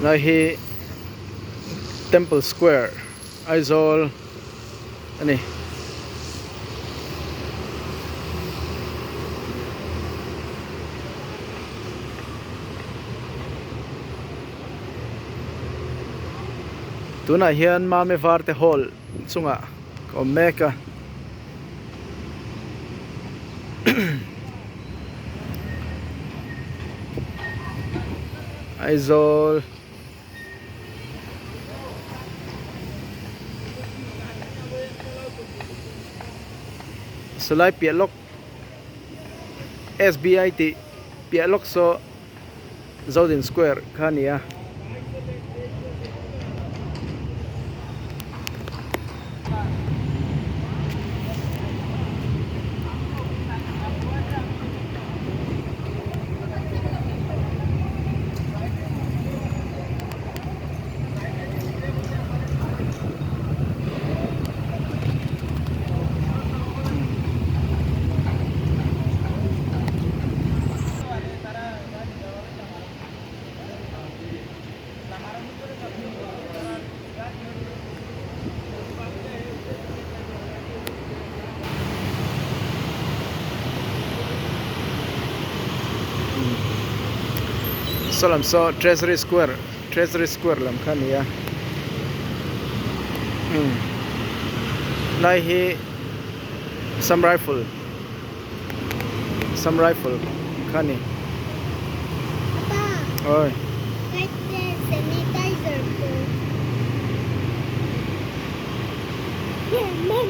na hi Temple Square Aizawl ani tuna hian Mame Varte Hall chunga Omeka Aizawl Salai Pialok SBIT Pialok so Zodin Square kania Salam so Treasury Square lam kania nai hi some rifle kani Papa, oi get the sanitizer po. Yeah, man.